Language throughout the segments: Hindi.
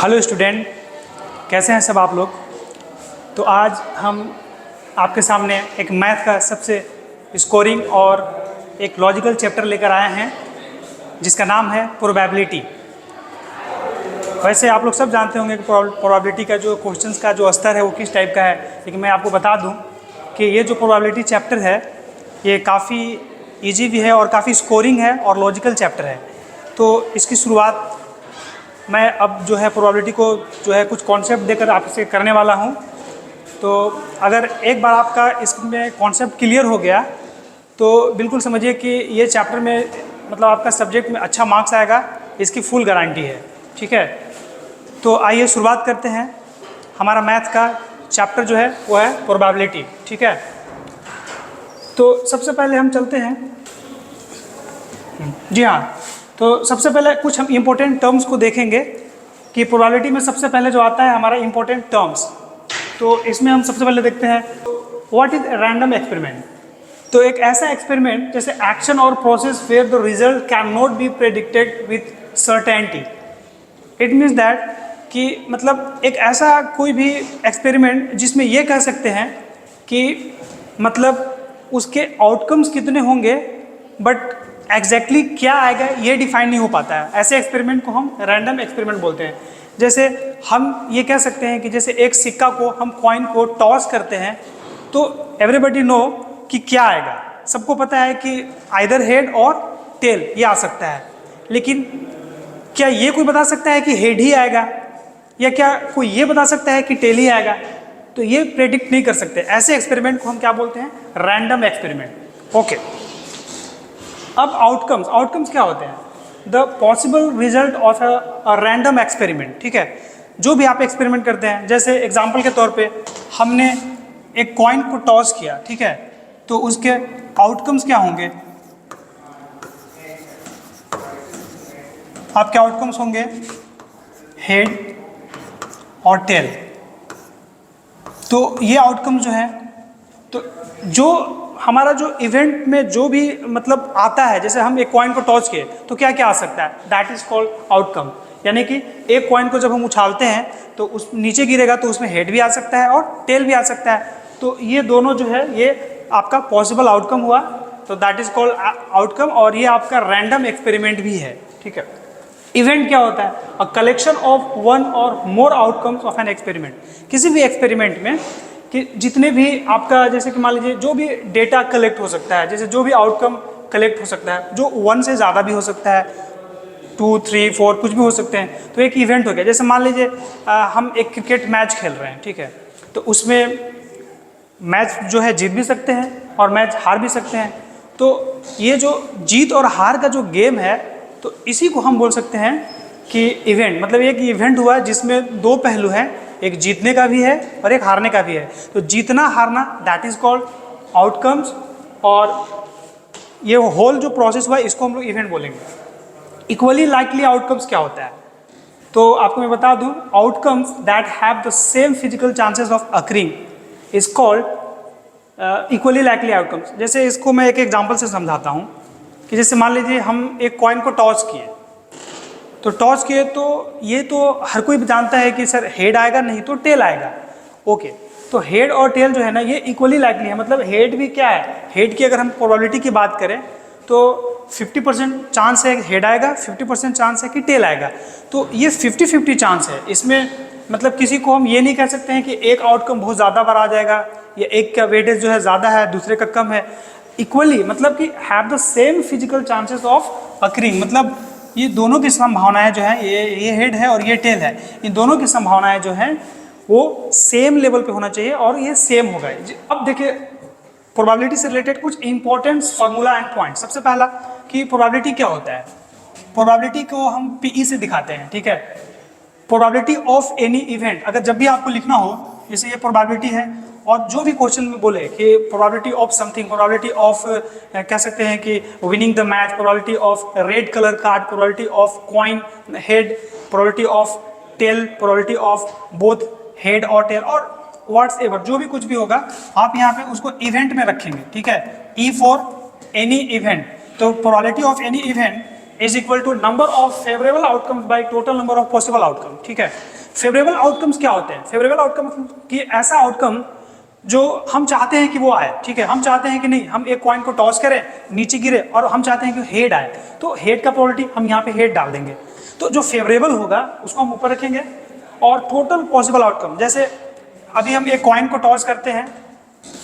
हेलो स्टूडेंट, कैसे हैं सब आप लोग। तो आज हम आपके सामने एक मैथ का सबसे स्कोरिंग और एक लॉजिकल चैप्टर लेकर आए हैं जिसका नाम है प्रोबेबिलिटी। वैसे आप लोग सब जानते होंगे कि प्रोबेबिलिटी का जो क्वेश्चंस का जो स्तर है वो किस टाइप का है, लेकिन मैं आपको बता दूं कि ये जो प्रोबेबिलिटी चैप्टर है ये काफ़ी इजी भी है और काफ़ी स्कोरिंग है और लॉजिकल चैप्टर है। तो इसकी शुरुआत मैं अब जो है प्रोबेबिलिटी को जो है कुछ कॉन्सेप्ट देकर आपसे करने वाला हूं। तो अगर एक बार आपका इसमें कॉन्सेप्ट क्लियर हो गया तो बिल्कुल समझिए कि ये चैप्टर में मतलब आपका सब्जेक्ट में अच्छा मार्क्स आएगा, इसकी फुल गारंटी है। ठीक है, तो आइए शुरुआत करते हैं। हमारा मैथ का चैप्टर जो है वो है प्रोबेबिलिटी। ठीक है, तो सबसे पहले हम चलते हैं। जी हाँ, तो सबसे पहले कुछ हम इम्पोर्टेंट टर्म्स को देखेंगे कि प्रोबेबिलिटी में सबसे पहले जो आता है हमारा इम्पोर्टेंट टर्म्स। तो इसमें हम सबसे पहले देखते हैं व्हाट इज रैंडम एक्सपेरिमेंट। तो एक ऐसा एक्सपेरिमेंट जैसे एक्शन और process where the result can not be predicted with certainty. It means that कि मतलब एक ऐसा कोई भी एक्सपेरिमेंट जिसमें ये कह सकते हैं कि मतलब उसके आउटकम्स कितने होंगे बट एग्जैक्टली क्या आएगा ये डिफाइन नहीं हो पाता है। ऐसे एक्सपेरिमेंट को हम रैंडम एक्सपेरिमेंट बोलते हैं। जैसे हम ये कह सकते हैं कि जैसे एक सिक्का को हम कॉइन को टॉस करते हैं तो एवरीबडी नो कि क्या आएगा, सबको पता है कि आइदर हेड और टेल ये आ सकता है, लेकिन क्या ये कोई बता सकता है कि हेड ही आएगा या क्या कोई ये बता सकता है कि टेल ही आएगा? तो ये प्रेडिक्ट नहीं कर सकते। ऐसे एक्सपेरिमेंट को हम क्या बोलते हैं? Random experiment. ओके, अब आउटकम्स क्या होते हैं? The possible result of a random experiment. ठीक है, जो भी आप एक्सपेरिमेंट करते हैं, जैसे एग्जांपल के तौर पे हमने एक कॉइन को टॉस किया, ठीक है, तो उसके आउटकम्स क्या होंगे? आपके आउटकम्स होंगे हेड और टेल। तो ये आउटकम जो है, तो जो हमारा जो इवेंट में जो भी मतलब आता है, जैसे हम एक कॉइन को टॉस किए तो क्या क्या आ सकता है, दैट इज कॉल्ड आउटकम। यानी कि एक कॉइन को जब हम उछालते हैं तो उस नीचे गिरेगा तो उसमें हेड भी आ सकता है और टेल भी आ सकता है। तो ये दोनों जो है ये आपका पॉसिबल आउटकम हुआ, तो दैट इज कॉल्ड आउटकम, और ये आपका रैंडम एक्सपेरिमेंट भी है। ठीक है, इवेंट क्या होता है? अ कलेक्शन ऑफ वन और मोर आउटकम्स ऑफ एन एक्सपेरिमेंट। किसी भी एक्सपेरिमेंट में कि जितने भी आपका, जैसे कि मान लीजिए जो भी डेटा कलेक्ट हो सकता है, जैसे जो भी आउटकम कलेक्ट हो सकता है, जो 1 से ज़्यादा भी हो सकता है, 2, 3, 4 कुछ भी हो सकते हैं, तो एक इवेंट हो गया। जैसे मान लीजिए हम एक क्रिकेट मैच खेल रहे हैं, ठीक है, तो उसमें मैच जो है जीत भी सकते हैं और मैच हार भी सकते हैं। तो ये जो जीत और हार का जो गेम है, तो इसी को हम बोल सकते हैं कि इवेंट, मतलब एक इवेंट हुआ जिसमें दो पहलू हैं, एक जीतने का भी है और एक हारने का भी है। तो जीतना हारना दैट इज कॉल्ड आउटकम्स, और ये होल जो प्रोसेस हुआ इसको हम लोग इवेंट बोलेंगे। इक्वली लाइकली आउटकम्स क्या होता है? तो आपको मैं बता दूं, outcomes that have the same physical chances of occurring is called equally likely outcomes. जैसे इसको मैं एक एग्जाम्पल से समझाता हूँ कि जैसे मान लीजिए हम एक कॉइन को टॉस किए, तो टॉस किए तो ये तो हर कोई जानता है कि सर हेड आएगा, नहीं तो टेल आएगा। ओके, तो हेड और टेल जो है ना ये इक्वली लाइकली है। मतलब हेड भी क्या है, हेड की अगर हम प्रोबेबिलिटी की बात करें तो 50% चांस है हेड आएगा, 50% चांस है कि टेल आएगा। तो ये 50-50 चांस है। इसमें मतलब किसी को हम ये नहीं कह सकते हैं कि एक आउटकम बहुत ज़्यादा बार आ जाएगा या एक का वेटेज जो है ज़्यादा है दूसरे का कम है। इक्वली मतलब कि have the same physical chances of occurring, मतलब ये दोनों की संभावनाएं जो है, ये हेड है और ये टेल है, इन दोनों की संभावनाएं जो हैं वो सेम लेवल पे होना चाहिए और ये सेम होगा। अब देखिए प्रोबेबिलिटी से रिलेटेड कुछ इंपॉर्टेंट फार्मूला एंड पॉइंट। सबसे पहला कि प्रोबेबिलिटी क्या होता है। प्रोबेबिलिटी को हम पीई से दिखाते हैं। ठीक है, प्रोबेबिलिटी ऑफ एनी इवेंट। अगर जब भी आपको लिखना हो, जैसे ये प्रोबेबिलिटी है और जो भी क्वेश्चन में बोले कि probability of something, probability of कह सकते हैं कि winning the match, probability of red colour card, probability of coin head, probability of tail, probability of both head और टेल, और व्हाट्सएवर जो भी कुछ भी होगा आप यहाँ पे उसको इवेंट में रखेंगे। ठीक है, ई फॉर एनी इवेंट। तो probability of any event is equal to number of favourable outcomes by total number of possible outcome. ठीक है, फेवरेबल आउटकम्स क्या होते हैं? फेवरेबल आउटकम कि ऐसा आउटकम जो हम चाहते हैं कि वो आए। ठीक है, हम चाहते हैं कि नहीं, हम एक कॉइन को टॉस करें, नीचे गिरे, और हम चाहते हैं कि हेड आए, तो हेड का प्रोबेबिलिटी हम यहाँ पे हेड डाल देंगे। तो जो फेवरेबल होगा उसको हम ऊपर रखेंगे, और टोटल पॉसिबल आउटकम, जैसे अभी हम एक कॉइन को टॉस करते हैं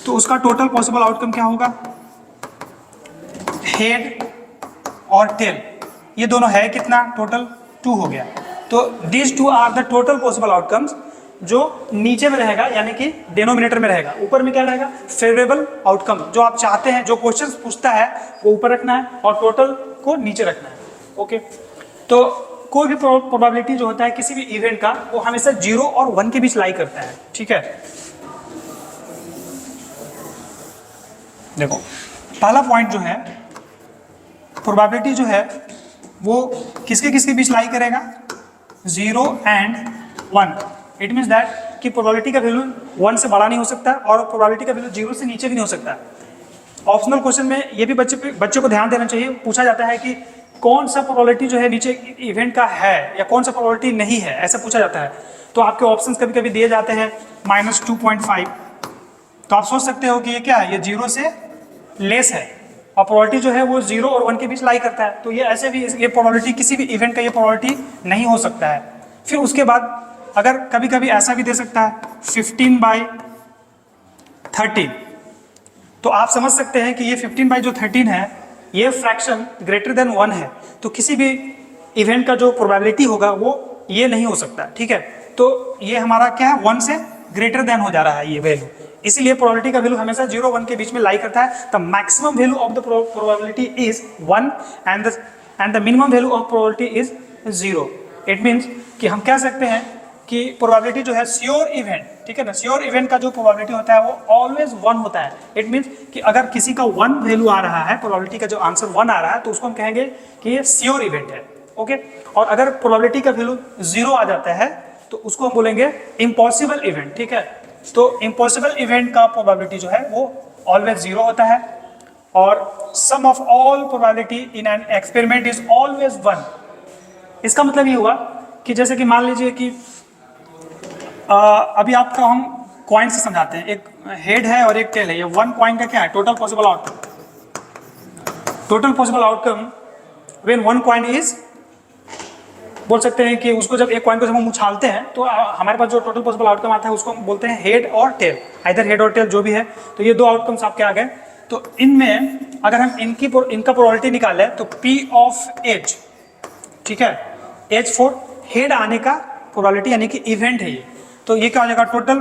तो उसका टोटल पॉसिबल आउटकम क्या होगा? हेड और टेल, ये दोनों है कितना? टोटल 2 हो गया। तो this 2 are the total possible outcomes, जो नीचे में रहेगा यानी कि डिनोमिनेटर में रहेगा। ऊपर में क्या रहेगा? फेवरेबल आउटकम, जो आप चाहते हैं, जो क्वेश्चन पूछता है वो ऊपर रखना है और टोटल को नीचे रखना है। ओके, तो कोई भी प्रोबेबिलिटी जो होता है किसी भी इवेंट का, वो हमेशा 0 और 1 के बीच लाई करता है। ठीक है, देखो पहला पॉइंट जो है, प्रोबेबिलिटी जो है वो किसके किसके बीच लाई करेगा? 0 एंड 1। इट मीन्स दैट कि प्रोबेबिलिटी का वैल्यू 1 से बड़ा नहीं हो सकता और प्रोबेबिलिटी का वैल्यू 0 से नीचे भी नहीं हो सकता। ऑप्शनल क्वेश्चन में ये भी बच्चे को ध्यान देना चाहिए, पूछा जाता है कि कौन सा प्रोबेबिलिटी जो है नीचे इवेंट का है या कौन सा प्रोबेबिलिटी नहीं है, ऐसा पूछा जाता है। तो आपके ऑप्शंस कभी कभी दिए जाते हैं -2.5, तो आप सोच सकते हो कि ये क्या है, ये 0 से लेस है, और प्रोबेबिलिटी जो है वो 0 और 1 के बीच लाई करता है। तो ये ऐसे भी, ये प्रोबेबिलिटी किसी भी इवेंट का ये प्रोबेबिलिटी नहीं हो सकता है। फिर उसके बाद अगर कभी कभी ऐसा भी दे सकता है 15/13, तो आप समझ सकते हैं कि ये 15/13 है, ये फ्रैक्शन ग्रेटर देन 1 है, तो किसी भी इवेंट का जो प्रोबेबिलिटी होगा वो ये नहीं हो सकता। ठीक है, तो ये हमारा क्या है, 1 से ग्रेटर देन हो जा रहा है ये वैल्यू, इसीलिए प्रोबेबिलिटी का वैल्यू हमेशा 0 1 के बीच में लाई करता है। The maximum value of the probability is 1 and the minimum value of probability is 0। It means कि हम कह सकते हैं कि प्रोबेबिलिटी जो है श्योर इवेंट, ठीक है ना, श्योर इवेंट का जो प्रोबेबिलिटी होता है वो ऑलवेज 1 होता है। इट मीन्स कि अगर किसी का 1 वैल्यू आ रहा है, प्रोबेबिलिटी का जो आंसर 1 आ रहा है, तो उसको हम कहेंगे कि ये श्योर इवेंट है। ओके, और अगर प्रोबेबिलिटी का वैल्यू 0 आ जाता है तो उसको हम बोलेंगे इम्पॉसिबल इवेंट। ठीक है, तो इम्पॉसिबल इवेंट का प्रोबेबिलिटी जो है वो ऑलवेज 0 होता है, और sum of all probability in an experiment is always 1। इसका मतलब ये हुआ कि जैसे कि मान लीजिए कि अभी आपका हम कॉइन से समझाते हैं, एक हेड है और एक टेल है, ये 1 कॉइन का क्या है? Total possible outcome. Total possible outcome when 1 coin is, बोल सकते हैं कि उसको जब एक कॉइन को जब हम उछालते हैं तो हमारे पास जो टोटल पॉसिबल आउटकम आता है उसको हम बोलते हैं हेड और टेल, आइदर हेड और टेल जो भी है। तो ये 2 आउटकम्स आपके आ गए। तो इनमें अगर हम इनका प्रोबेबिलिटी निकालें तो P ऑफ H, ठीक है, H फॉर हेड आने का प्रोबेबिलिटी यानी कि इवेंट है ये, तो ये क्या हो जाएगा? टोटल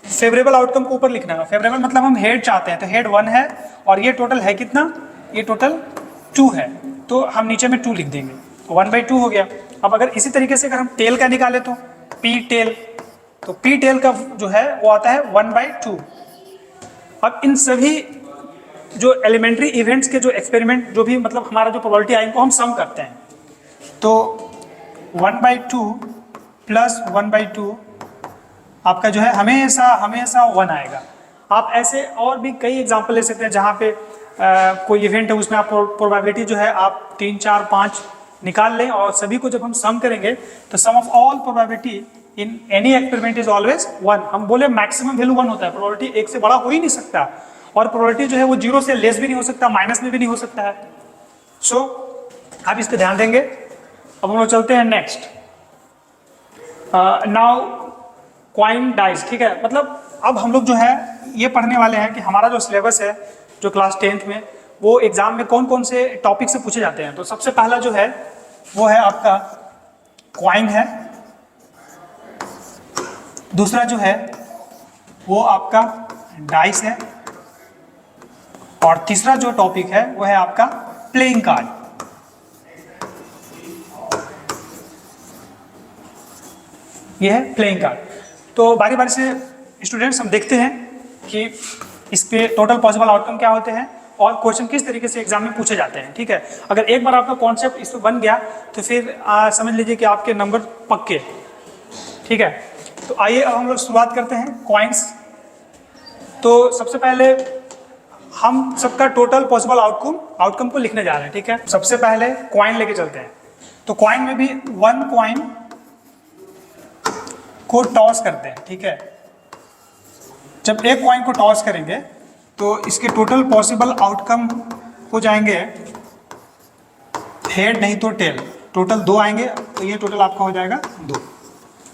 फेवरेबल आउटकम को ऊपर लिखना है। फेवरेबल मतलब हम हेड चाहते हैं, तो हेड 1 है, और ये टोटल है कितना? ये टोटल 2 है, तो हम नीचे में 2 लिख देंगे, 1/2 हो गया। अब अगर इसी तरीके से अगर हम टेल का निकाले तो P टेल, तो P टेल का जो है वो आता है 1/2। अब इन सभी जो एलिमेंट्री इवेंट्स के जो एक्सपेरिमेंट जो भी मतलब हमारा जो प्रोबेबिलिटी है इनको हम सम करते हैं, तो 1/2 प्लस 1/2 आपका जो है हमेशा 1 आएगा। आप ऐसे और भी कई एग्जांपल ले सकते हैं जहाँ पे कोई इवेंट है उसमें आप प्रोबेबिलिटी जो है आप 3 4 5 निकाल लें, और सभी को जब हम सम करेंगे तो sum of all probability in any experiment is always 1। हम बोले मैक्सिमम वैल्यू 1 होता है, प्रोबेबिलिटी 1 से बड़ा हो ही नहीं सकता, और प्रोबेबिलिटी जो है वो 0 से लेस भी नहीं हो सकता, माइनस में भी नहीं हो सकता है। सो आप इस पर ध्यान देंगे। अब हम लोग चलते हैं नेक्स्ट। नाउ कॉइन डाइस, ठीक है, मतलब अब हम लोग जो है ये पढ़ने वाले हैं कि हमारा जो सिलेबस है जो क्लास 10th में, वो एग्जाम में कौन कौन से टॉपिक से पूछे जाते हैं। तो सबसे पहला जो है वो है आपका कॉइन है, दूसरा जो है वो आपका डाइस है, और तीसरा जो टॉपिक है वो है आपका प्लेइंग कार्ड। ये है प्लेइंग कार्ड। तो बारी बारी से स्टूडेंट्स हम देखते हैं कि इस पे टोटल पॉसिबल आउटकम क्या होते हैं और क्वेश्चन किस तरीके से एग्जाम में पूछे जाते हैं। ठीक है, अगर एक बार आपका कॉन्सेप्ट इस पर बन गया तो फिर समझ लीजिए कि आपके नंबर पक्के। ठीक है, तो आइए अब हम लोग शुरुआत करते हैं कॉइन्स। तो सबसे पहले हम सबका टोटल पॉसिबल आउटकम को लिखने जा रहे हैं, ठीक है। सबसे पहले कॉइन लेके चलते हैं। तो कॉइन में भी 1 कॉइन को टॉस करते हैं, ठीक है। जब एक कॉइन को टॉस करेंगे तो इसके टोटल पॉसिबल आउटकम हो जाएंगे हेड नहीं तो टेल। टोटल 2 आएंगे, तो ये टोटल आपका हो जाएगा 2। तो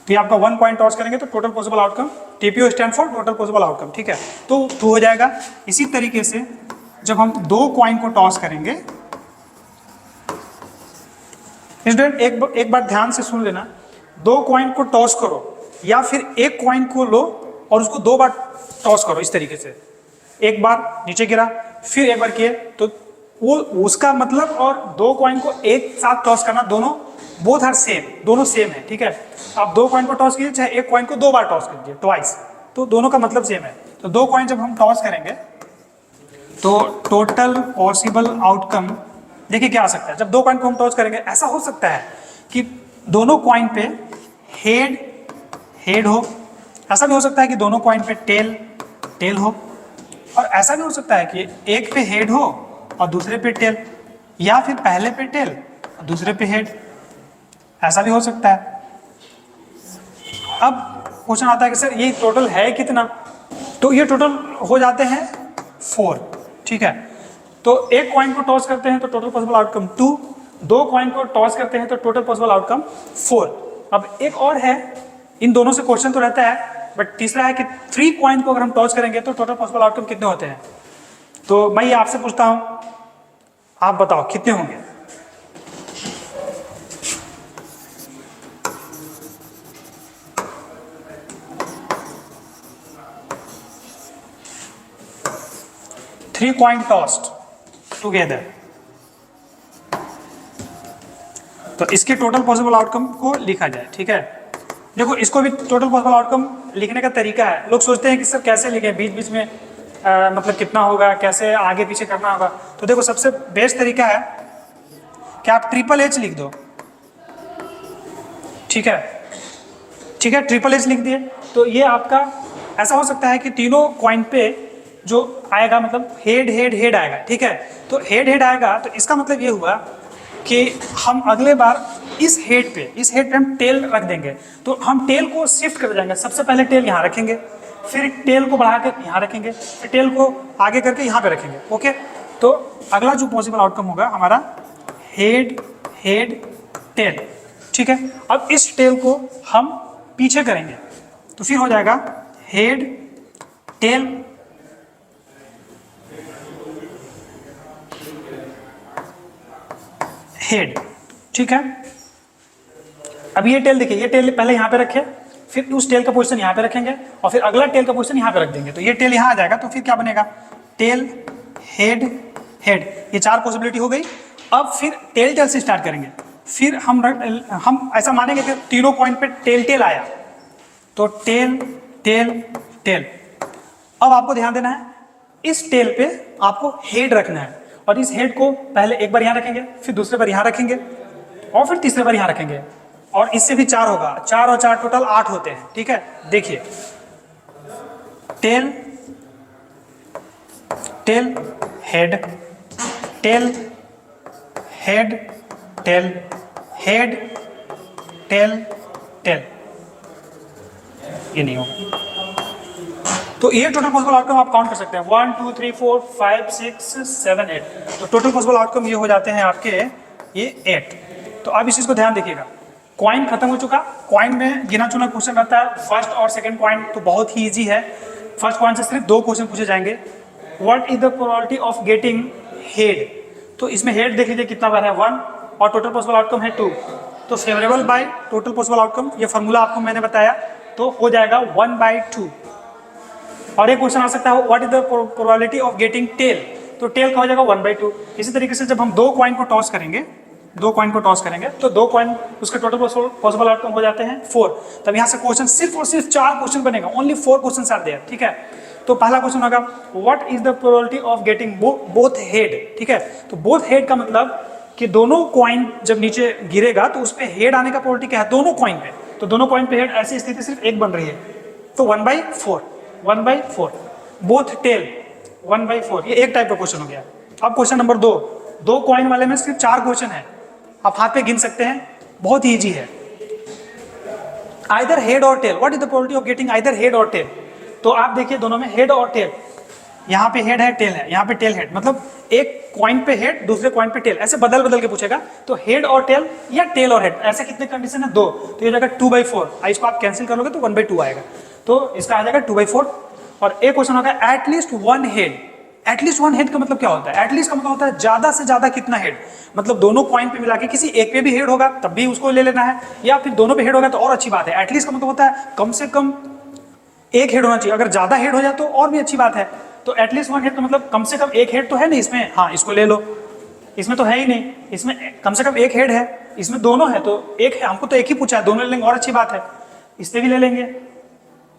ये आपका 1 कॉइन टॉस करेंगे तो total possible outcome, TPO stand for total possible outcome, ठीक है। तो 2 हो जाएगा। इसी तरीके से जब हम 2 कॉइन को टॉस करेंगे, स्टूडेंट एक बार ध्यान से सुन लेना, 2 कॉइन को टॉस करो या फिर एक कॉइन को लो और उसको 2 बार टॉस करो। इस तरीके से एक बार नीचे गिरा, फिर एक बार किए, तो वो उसका मतलब, और 2 कॉइन को एक साथ टॉस करना, दोनों बोथ आर सेम, दोनों सेम है, ठीक है। आप 2 कॉइन को टॉस कीजिए चाहे एक कॉइन को 2 बार टॉस कीजिए, ट्वाइस, तो दोनों का मतलब सेम है। तो 2 कॉइन जब हम टॉस करेंगे तो टोटल पॉसिबल आउटकम देखिए क्या आ सकता है। जब 2 कॉइन को हम टॉस करेंगे, ऐसा हो सकता है कि दोनों कॉइन पे हेड हो, ऐसा भी हो सकता है कि दोनों कॉइन पे टेल हो, और ऐसा भी हो सकता है कि एक पे हेड हो और दूसरे पे टेल, या फिर पहले पे टेल और दूसरे पे हेड, ऐसा भी हो सकता है। अब क्वेश्चन आता है कि सर ये टोटल है कितना? तो ये टोटल हो जाते हैं 4, ठीक है। तो एक कॉइन को टॉस करते हैं तो टोटल पॉसिबल आउटकम 2, 2 कॉइन को टॉस करते हैं तो टोटल पॉसिबल आउटकम 4। अब एक और है, इन दोनों से क्वेश्चन तो रहता है, बट तीसरा है कि 3 कॉइन को अगर हम टॉस करेंगे तो टोटल पॉसिबल आउटकम कितने होते हैं। तो मैं ये आपसे पूछता हूँ, आप बताओ कितने होंगे? थ्री कॉइन टॉस्ड टुगेदर, तो इसके टोटल पॉसिबल आउटकम को लिखा जाए, ठीक है। देखो इसको भी टोटल पॉसिबल आउटकम लिखने का तरीका है। लोग सोचते हैं कि सर कैसे लिखें, बीच बीच में मतलब कितना होगा, कैसे आगे पीछे करना होगा। तो देखो सबसे बेस्ट तरीका है कि आप HHH लिख दो, ठीक है, ठीक है। HHH लिख दिए तो ये आपका ऐसा हो सकता है कि तीनों कॉइन पे जो आएगा, मतलब हेड आएगा, ठीक है। तो हेड आएगा, तो इसका मतलब ये हुआ कि हम अगले बार इस हेड पे हम टेल रख देंगे। तो हम टेल को शिफ्ट कर जाएंगे, सबसे पहले टेल यहाँ रखेंगे, फिर टेल को बढ़ा कर यहाँ रखेंगे, फिर टेल को आगे करके यहाँ पे रखेंगे, ओके। तो अगला जो पॉसिबल आउटकम होगा हमारा हेड टेल, ठीक है। अब इस टेल को हम पीछे करेंगे तो फिर हो जाएगा हेड टेल हेड, ठीक है। अब ये टेल देखिए, ये टेल पहले यहाँ पे रखे, फिर उस टेल का पोजीशन यहाँ पे रखेंगे और फिर अगला टेल का पोजीशन यहाँ पे रख देंगे। तो ये टेल यहाँ आ जाएगा, तो फिर क्या बनेगा, टेल हेड, ये 4 पॉसिबिलिटी हो गई। अब फिर टेल से स्टार्ट करेंगे, फिर हम ऐसा मानेंगे कि तीनों कॉइन पे टेल आया, तो टेल। अब आपको ध्यान देना है, इस टेल पे आपको हेड रखना है, और इस हेड को पहले एक बार यहाँ रखेंगे, फिर दूसरे बार यहाँ रखेंगे, और फिर तीसरे बार यहाँ रखेंगे, और इससे भी 4 होगा, 4 और 4 टोटल 8 होते हैं, ठीक है। देखिए टेल हेड टेल ये नहीं होगा। तो ये टोटल पॉसिबल आउटकम आप काउंट कर सकते हैं, 1 2 3 4 5 6 7 8। तो टोटल पॉसिबल आउटकम ये हो जाते हैं आपके ये 8। तो अब इस चीज़ को ध्यान देखिएगा, कॉइन खत्म हो चुका, कॉइन में गिना चुना क्वेश्चन रहता है। फर्स्ट और सेकंड कॉइन तो बहुत ही इजी है, फर्स्ट कॉइन से सिर्फ 2 क्वेश्चन पूछे जाएंगे। What is the probability of getting head? तो इसमें हेड देख लीजिए कितना बार है, 1, और टोटल पॉसिबल आउटकम है 2। तो favourable by total possible outcome, ये फॉर्मूला आपको मैंने बताया, तो हो जाएगा 1/2। और एक क्वेश्चन आ सकता है, what is the probability of getting tail? तो टेल का हो जाएगा 1/2। इसी तरीके से जब हम 2 कॉइन को टॉस करेंगे तो 2 कॉइन उसके टोटल पॉसिबल आउटकम हो जाते हैं 4। तब यहाँ से क्वेश्चन सिर्फ और सिर्फ 4 क्वेश्चन बनेगा, ओनली 4 क्वेश्चन आर देयर, ठीक है। तो पहला क्वेश्चन होगा what is the probability of getting both head, ठीक है। तो बोथ हेड का मतलब कि दोनों कॉइन जब नीचे गिरेगा तो उस पर हेड आने का प्रोबेबिलिटी क्या है, दोनों कॉइन पे। तो दोनों कॉइन पे हेड, ऐसी स्थिति सिर्फ एक बन रही है, तो 1/4। Both tail 1/4। ये एक टाइप का क्वेश्चन हो गया। अब क्वेश्चन नंबर 2, 2 कॉइन वाले में सिर्फ 4 क्वेश्चन है, आप हाथ पे गिन सकते हैं, बहुत ही ईजी है। आइदर हेड और tail, what is the probability of getting either head और टेल? तो आप देखिए दोनों में हेड और टेल, यहाँ पे हेड है, टेल है, यहाँ पे टेल हेड, मतलब एक कॉइन पे हेड, दूसरे कॉइन पे टेल, ऐसे बदल बदल के पूछेगा। तो हेड और टेल या टेल और हेड, ऐसे कितने कंडीशन है? 2। तो ये जाएगा 2/4, इसको आप कैंसिल कर लोगे तो 1/2 आएगा, तो इसका आ जाएगा 2/4। और एक क्वेश्चन होगा एटलीस्ट 1 हेड। एटलीस्ट 1 हेड का मतलब क्या होता है? एटलीस्ट का मतलब होता है ज्यादा से ज्यादा कितना हेड, मतलब दोनों कॉइन पे मिला के किसी एक पे भी हेड होगा तब भी उसको ले लेना है, या फिर दोनों पे हेड होगा तो और अच्छी बात है। एटलीस्ट का मतलब होता है कम से कम एक हेड होना चाहिए, अगर ज्यादा हेड हो जाए तो और भी अच्छी बात है। तो एटलीस्ट 1 हेड का मतलब कम से कम एक हेड तो है नहीं इसमें, हाँ इसको ले लो, इसमें तो है ही नहीं, इसमें कम से कम एक हेड है, इसमें दोनों है तो एक है, हमको तो एक ही पूछा है, दोनों ले लेंगे और अच्छी बात है। इससे भी ले लेंगे,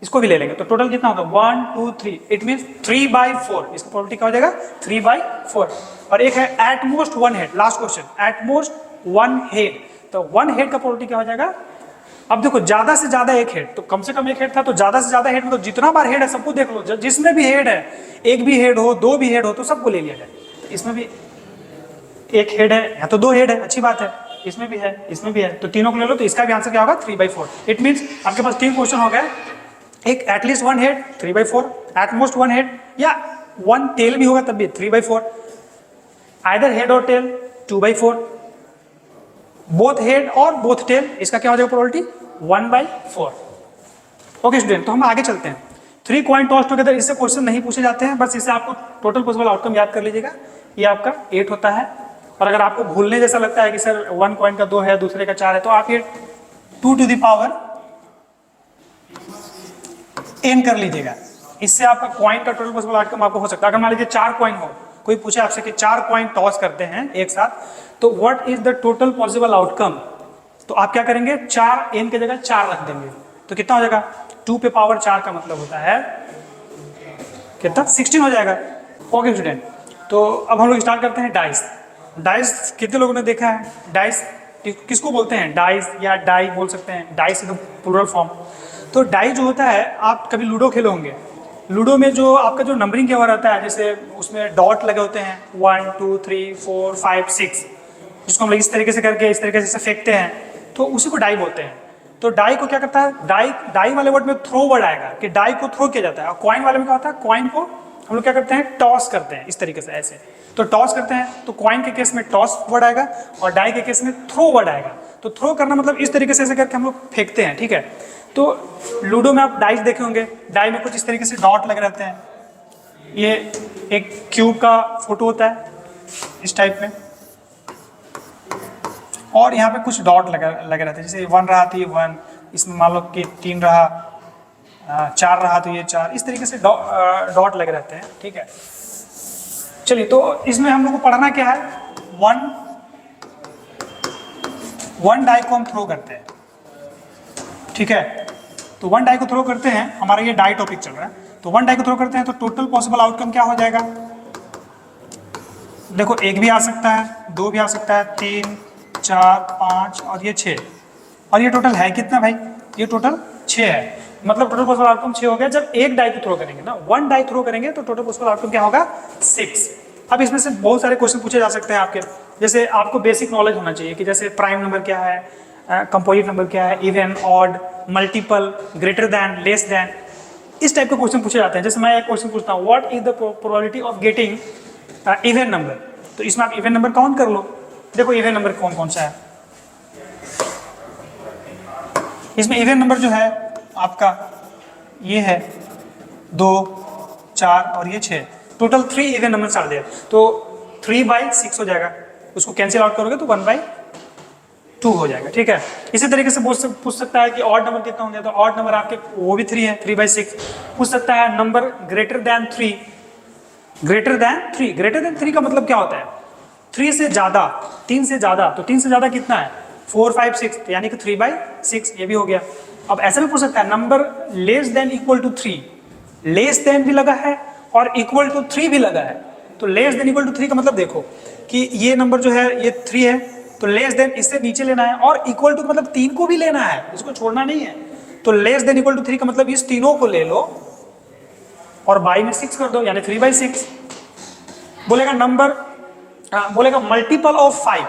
इसको भी ले लेंगे, तो टोटल कितना होगा? 1 2 3, इट मीन 3/4। इसका प्रोबेबिलिटी क्या हो जाएगा? 3/4। और एक है at most 1 head, last question, at most 1 head, तो 1 हेड का प्रोबेबिलिटी क्या हो जाएगा? अब देखो ज्यादा से ज्यादा एक हेड, तो कम से कम एक हेड था, तो ज्यादा से ज्यादा हेड मतलब जितना बार हेड है सबको देख लो, जिसमें भी हेड है, एक भी हेड हो, 2 भी हेड हो, तो सबको ले लिया जाए। इसमें भी एक हेड है या तो 2 हेड है, अच्छी बात है, इसमें भी है, इसमें भी है, तो तीनों को ले लो, तो इसका भी आंसर क्या होगा? 3/4। इट मीन्स आपके पास 3 क्वेश्चन हो गए, एक at least 1 head 3/4, at most 1 head, या 1 टेल भी होगा तब भी 3/4, आइदर हेड और टेल 2/4, बोथ हेड और बोथ टेल, इसका क्या हो जाएगा प्रोबेबिलिटी? 1/4। ओके स्टूडेंट, तो हम आगे चलते हैं। 3 कॉइन टॉस टुगेदर, इससे क्वेश्चन नहीं पूछे जाते हैं, बस इससे आपको टोटल पॉसिबल आउटकम याद कर लीजिएगा, ये आपका 8 होता है। और अगर आपको भूलने जैसा लगता है कि सर 1 कॉइन का 2 है, दूसरे का 4 है, तो आप ये 2 टू द पावर n कर लीजिएगा, इससे आपका कॉइन का टोटल पॉसिबल आउटकम आपको हो सकता है। अगर मान लीजिए 4 कॉइन हो, कोई पूछे आपसे कि 4 कॉइन टॉस करते हैं एक साथ, तो what is the total possible outcome, तो आप क्या करेंगे? 4 n की जगह 4 रख देंगे, तो कितना हो जाएगा? 2 पे पावर 4 का मतलब होता है कितना? 16 हो जाएगा। ओके स्टूडेंट, तो अब हम लोग स्टार्ट करते हैं डाइस। डाइस कितने लोगों ने देखा है? डाइस किसको बोलते हैं? डाइस या डाई बोल सकते हैं, डाइस इन प्लूरल फॉर्म। तो डाई जो होता है, आप कभी लूडो खेले होंगे, लूडो में जो आपका जो नंबरिंग क्या हुआ रहता है, जैसे उसमें डॉट लगे होते हैं 1 2 3 4 5 6, जिसको हम लोग इस तरीके से करके इस तरीके से फेंकते हैं, तो उसी को डाई बोलते हैं। तो डाई को क्या करता है? डाई वाले वर्ड में थ्रो वर्ड आएगा कि डाई को थ्रो किया जाता है, और कॉइन वाले में क्या होता है? कॉइन को हम लोग क्या करते हैं? टॉस करते हैं, इस तरीके से ऐसे, तो टॉस करते हैं, तो कॉइन के केस में टॉस वर्ड आएगा और डाई के केस में थ्रो वर्ड आएगा। तो थ्रो करना मतलब इस तरीके से ऐसे करके हम लोग फेंकते हैं, ठीक है। तो लूडो में आप डाइस देखे होंगे, डाई में कुछ इस तरीके से डॉट लगे रहते हैं, ये एक क्यूब का फोटो होता है इस टाइप में, और यहाँ पे कुछ डॉट लगे रहते हैं, जैसे 1 रहा तो ये 1, इसमें मान लो कि 3 रहा, 4 रहा तो ये 4, इस तरीके से डॉट लगे रहते हैं, ठीक है। चलिए, तो इसमें हम लोग को पढ़ना क्या है? वन डाई को हम थ्रो करते हैं, ठीक है। तो 1 डाई को थ्रो करते हैं, हमारा ये डाई टॉपिक चल रहा है, तो 1 डाई को थ्रो करते हैं, तो टोटल पॉसिबल आउटकम क्या हो जाएगा? देखो, 1 भी आ सकता है, 2 भी आ सकता है, 3 4 5 और ये 6, और ये टोटल है कितना भाई? ये टोटल 6 है, मतलब टोटल पॉसिबल आउटकम 6 हो गया। जब 1 डाई को थ्रो करेंगे ना, 1 डाई थ्रो करेंगे, तो टोटल पॉसिबल आउटकम क्या होगा? 6। अब इसमें से बहुत सारे क्वेश्चन पूछे जा सकते हैं आपके, जैसे आपको बेसिक नॉलेज होना चाहिए कि जैसे प्राइम नंबर क्या है, कंपोजिट नंबर क्या है, even, odd, multiple, greater than, less than, इस टाइप के क्वेश्चन पूछे जाते हैं। जैसे मैं एक क्वेश्चन पूछता हूँ, what is the probability of getting even number, तो इसमें आप इवन नंबर काउंट कर लो। देखो इवन नंबर कौन कौन सा है, इसमें इवन नंबर जो है आपका ये है 2 4 और ये 6, टोटल 3 इवन नंबर आ गए, तो 3/6 हो जाएगा, उसको कैंसिल आउट करोगे तो 1/2 हो जाएगा, ठीक है। इसी तरीके से पूछ सकता है कि ऑड नंबर कितना होंगे, तो ऑड नंबर आपके वो भी 3 है, 3/6। पूछ सकता है number greater than 3, greater than 3 का मतलब क्या होता है? 3 से ज्यादा, 3 से ज्यादा, तो 3 से ज्यादा कितना है? 4 5 6, यानी कि 3/6, ये भी हो गया। अब ऐसा भी पूछ सकता है number less than equal to 3, less than भी लगा है और इक्वल टू 3 भी लगा है, तो लेस देन इक्वल टू 3 का मतलब देखो कि ये नंबर जो है ये 3 है, तो लेस देन इससे नीचे लेना है, और इक्वल टू मतलब 3 को भी लेना है, इसको छोड़ना नहीं है। तो लेस देन इक्वल टू 3 का मतलब इस तीनों को ले लो और बाई में 6 कर दो, यानी 3/6। बोलेगा नंबर, बोलेगा मल्टीपल ऑफ 5,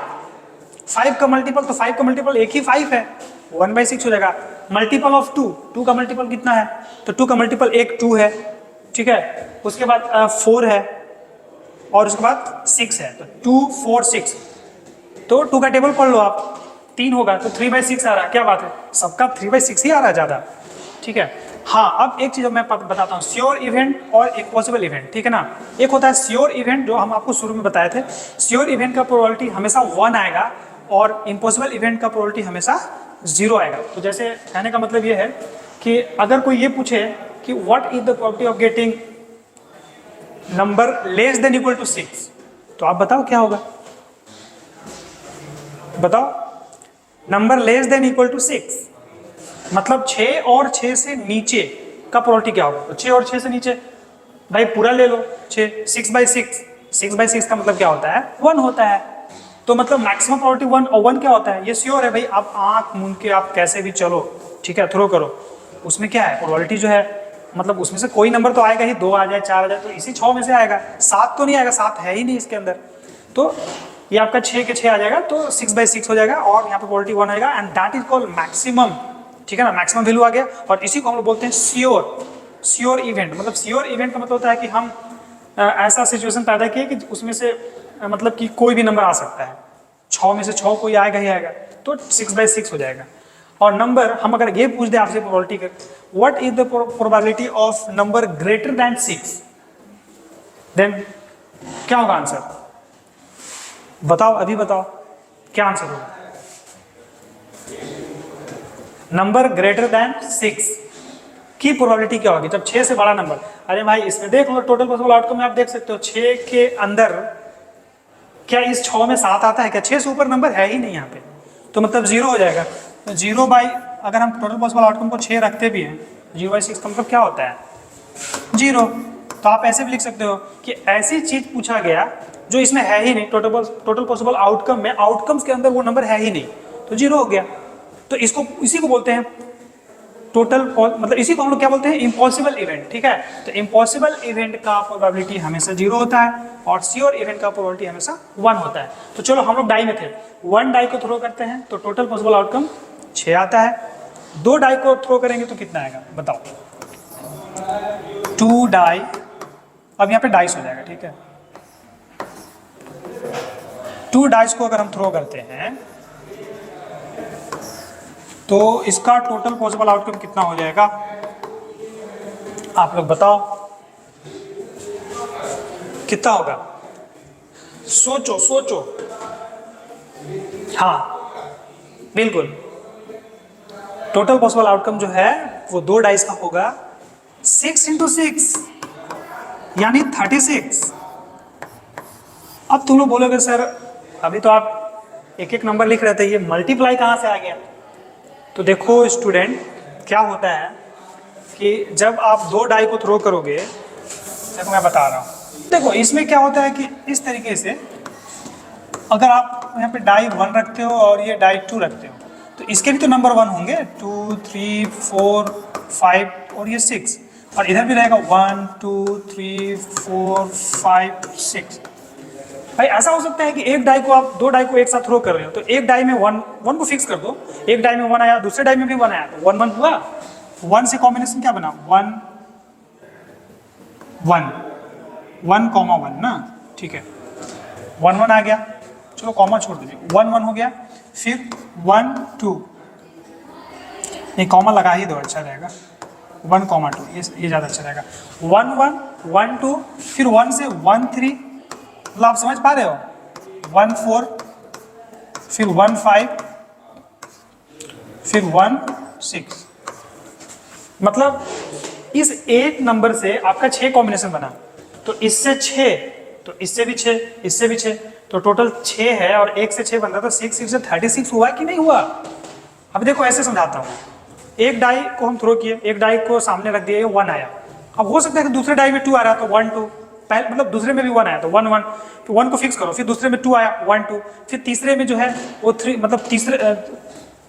5 का मल्टीपल, तो 5 का मल्टीपल एक ही 5 है, 1/6 हो जाएगा। मल्टीपल ऑफ 2, 2 का मल्टीपल कितना है, तो 2 का मल्टीपल एक 2 है, ठीक है। उसके बाद 4 है और उसके बाद 6 है, तो 2 4 6, तो 2 का टेबल पढ़ लो आप, 3 होगा तो 3/6 आ रहा है। क्या बात है, सबका 3/6 ही आ रहा है ज़्यादा, ठीक है। हाँ, अब एक चीज़ मैं बताता हूँ, श्योर इवेंट और इम्पॉसिबल इवेंट, ठीक है ना। एक होता है श्योर इवेंट, जो हम आपको शुरू में बताए थे। श्योर इवेंट का प्रोबेबिलिटी हमेशा 1 आएगा और इम्पॉसिबल इवेंट का प्रोबेबिलिटी हमेशा 0 आएगा। तो जैसे कहने का मतलब ये है कि अगर कोई ये पूछे कि what is the probability of getting number less than equal to 6, तो आप बताओ क्या होगा, बताओ। Number less than equal to 6 मतलब 6 और 6 से नीचे का प्रोबेबिलिटी क्या होगा। तो 6 और 6 से नीचे, भाई पूरा ले लो, 6/6, 6/6 का मतलब क्या होता है, 1 होता है। तो मतलब मैक्सिमम प्रोबेबिलिटी 1, और 1 क्या होता है, ये श्योर है भाई। आप आंख मूंद के आप कैसे भी चलो, ठीक है, थ्रो करो, उसमें क्या है प्रोबेबिलिटी जो है, मतलब उसमें से कोई नंबर तो आएगा ही, 2 आ जाए, 4 आ जाए, तो इसी 6 में से आएगा, 7 तो नहीं आएगा, 7 है ही नहीं इसके अंदर। तो ये आपका 6 के 6 आ जाएगा, तो 6/6 हो जाएगा और यहाँ पे प्रोबेबिलिटी 1 आएगा, and that is called maximum, ठीक है ना। मैक्सिमम वैल्यू आ गया, और इसी को हम लोग बोलते हैं श्योर इवेंट। मतलब श्योर इवेंट का मतलब होता है कि हम ऐसा सिचुएशन पैदा किए कि उसमें से मतलब कि कोई भी नंबर आ सकता है, 6 में से 6 कोई आएगा ही आएगा, तो 6/6 हो जाएगा। और नंबर, हम अगर ये पूछ दे आपसे प्रोबेबिलिटी का, what is the probability of number greater than 6, then क्या होगा आंसर, बताओ, अभी बताओ क्या आंसर होगा। नंबर ग्रेटर देन 6 की प्रोबेबिलिटी क्या होगी, जब 6 से बड़ा नंबर। अरे भाई इसमें देख लो, टोटल पॉसिबल आउटकम में आप देख सकते हो, 6 के अंदर क्या इस 6 में 7 आता है क्या, 6 से ऊपर नंबर है ही नहीं यहाँ पे, तो मतलब 0 हो जाएगा। तो 0 बाई, अगर हम टोटल पॉसिबल आउटकम को 6 रखते भी हैं, 0/6 का मतलब क्या होता है, 0। तो आप ऐसे भी लिख सकते हो कि ऐसी चीज पूछा गया जो इसमें है ही नहीं, टोटल पॉसिबल आउटकम में, आउटकम्स के अंदर वो नंबर है ही नहीं, तो 0 हो गया। तो इसको, इसी को बोलते हैं टोटल, मतलब इसी को हम लोग क्या बोलते हैं, इम्पॉसिबल इवेंट, ठीक है। तो इम्पॉसिबल इवेंट का प्रोबेबिलिटी हमेशा 0 होता है और श्योर इवेंट का प्रोबेबिलिटी हमेशा 1 होता है। तो चलो हम लोग डाई में थे, 1 डाई को थ्रो करते हैं तो टोटल पॉसिबल आउटकम 6 आता है, 2 डाई को थ्रो करेंगे तो कितना आएगा बताओ, 2 डाई, अब यहाँ पे डाइस हो जाएगा, ठीक है। 2 डाइस को अगर हम थ्रो करते हैं तो इसका टोटल पॉसिबल आउटकम कितना हो जाएगा, आप लोग बताओ कितना होगा, सोचो सोचो। हाँ बिल्कुल, टोटल पॉसिबल आउटकम जो है वो 2 डाइस का होगा, 6 × 6 यानी 36। अब तुम लोग बोलोगे सर अभी तो आप एक एक नंबर लिख रहे थे, ये मल्टीप्लाई कहाँ से आ गया। तो देखो स्टूडेंट, क्या होता है कि जब आप 2 डाई को थ्रो करोगे, देखो मैं बता रहा हूँ, देखो इसमें क्या होता है कि इस तरीके से अगर आप यहाँ पे डाई 1 रखते हो और ये डाई 2 रखते हो, तो इसके भी तो नंबर 1 होंगे, 2 3 4 5 और ये 6, और इधर भी रहेगा 1 2 3 4 5 6। भाई ऐसा हो सकता है कि एक डाई को आप 2 डाई को एक साथ थ्रो कर रहे हो, तो एक डाई में 1 को फिक्स कर दो, एक डाई में 1 आया, दूसरे डाई में भी 1 आया, तो 1 1 हुआ, 1 से कॉम्बिनेशन क्या बना, 1 1 1, ना, ठीक है, 1 1 आ गया, चलो कॉमा छोड़ दीजिए, 1 1 हो गया, फिर 1 2, ये कॉमा लगा ही दो, अच्छा रहेगा, 1 2, ये ज़्यादा अच्छा रहेगा, 1 1 1 2, फिर 1 से 1 3, मतलब आप समझ पा रहे हो, 1 4, फिर 1 5, फिर 1 6, मतलब इस एक नंबर से आपका 6 कॉम्बिनेशन बना, तो इससे 6, तो इससे भी 6, इससे भी 6, तो टोटल 6 है और 1 से 6 बन रहा था, 6 6 से 36 हुआ कि नहीं हुआ। अब देखो ऐसे समझाता हूँ, एक डाई को हम थ्रो किए, एक डाई को सामने रख दिए, 1 आया, अब हो सकता है कि दूसरे डाई में 2 आ रहा, तो 1 2, पहले मतलब दूसरे में भी 1 आया तो 1 1, फिर 1 को फिक्स करो, फिर दूसरे में 2 आया 1 2, फिर तीसरे में जो है वो 3, मतलब तीसरे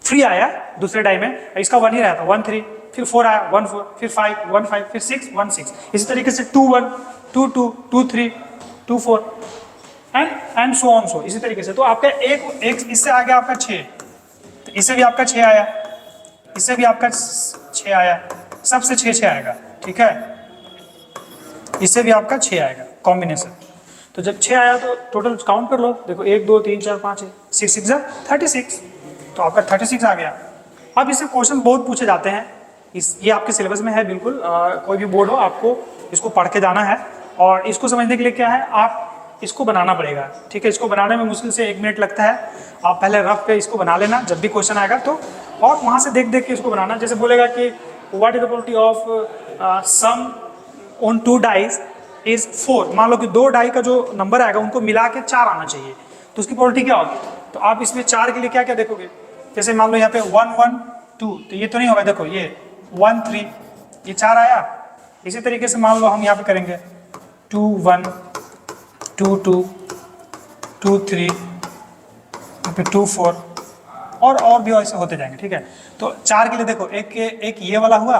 3 आया दूसरे डाई में, इसका 1 ही रहा था 1 3, फिर 4 आया 1 4, फिर 5 1 5, फिर 6 1 6, इसी तरीके से 2 1 2 2 2 3 2 4 एंड सो ऑन सो, इसी तरीके से। तो आपका एक इससे आ गया आपका 6, तो इससे भी आपका 6 आया, इससे भी आपका 6 आया, सबसे 6 6 आएगा, ठीक है। इससे भी आपका 6 आएगा कॉम्बिनेशन। तो जब 6 आया तो टोटल काउंट कर लो, देखो 1 2 3 4 5 6 6 जा 36, तो आपका 36 आ गया। अब इससे क्वेश्चन बहुत पूछे जाते हैं, ये आपके सिलेबस में है बिल्कुल, कोई भी बोर्ड हो आपको इसको पढ़ के जाना है। और इसको समझने के लिए क्या है, आप इसको बनाना पड़ेगा, ठीक है। इसको बनाने में मुश्किल से 1 मिनट लगता है, आप पहले रफ पे इसको बना लेना, जब भी क्वेश्चन आएगा तो, और वहाँ से देख देख के इसको बनाना। जैसे बोलेगा कि what is the probability of sum on 2 dice is 4, मान लो कि 2 डाई का जो नंबर आएगा उनको मिला के 4 आना चाहिए, तो उसकी प्रोबेबिलिटी क्या होगी। तो आप इसमें 4 के लिए क्या क्या देखोगे, जैसे मान लो यहाँ पे 1 1 2, तो ये तो नहीं होगा, देखो ये 1 3, ये 4 आया। इसी तरीके से मान लो हम यहाँ पे करेंगे 2 1 2 2 2 3, फिर 2 4, और भी ऐसे होते जाएंगे, ठीक है। तो 4 के लिए देखो एक ये वाला हुआ,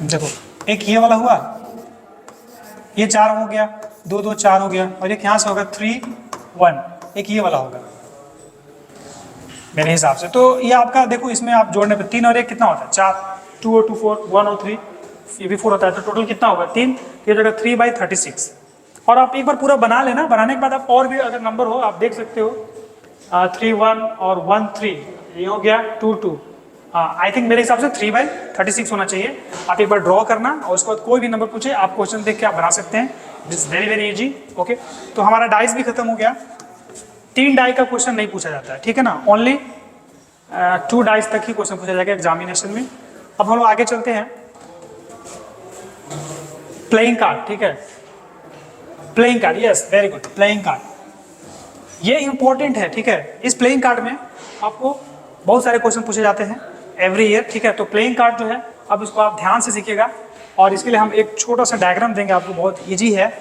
देखो एक ये वाला हुआ, ये 4 हो गया, 2 2 4 हो गया, और एक यहाँ से होगा 3 1, एक ये वाला होगा मेरे हिसाब से। तो ये आपका देखो, इसमें आप जोड़ने पे 3 और 1 कितना होता है 4, 2 और 2 4, 1 और 3, ये भी 4 होता है, तो टोटल कितना होगा 3, ये जगह 3/36। और आप एक बार पूरा बना लेना, बनाने के बाद आप और भी अगर नंबर हो आप देख सकते हो, 3 1 और 1 3, ये हो गया 2 2। आई थिंक मेरे हिसाब से 3/36 होना चाहिए। आप एक बार ड्रॉ करना और उसके बाद कोई भी नंबर पूछे आप क्वेश्चन देख के आप बना सकते हैं, it is very very easy. Okay, तो हमारा डाइस भी खत्म हो गया, 3 डाई का क्वेश्चन नहीं पूछा जाता है, ठीक है ना, ओनली 2 डाइस तक ही क्वेश्चन पूछा जाएगा एग्जामिनेशन में। अब हम लोग आगे चलते हैं, प्लेइंग कार्ड, ठीक है, playing card, yes very good, playing card ये इंपॉर्टेंट है, ठीक है। इस प्लेइंग कार्ड में आपको बहुत सारे क्वेश्चन पूछे जाते हैं एवरी ईयर, ठीक है। तो प्लेइंग कार्ड जो है, अब इसको आप ध्यान से सीखिएगा, और इसके लिए हम एक छोटा सा डायग्राम देंगे आपको, बहुत इजी है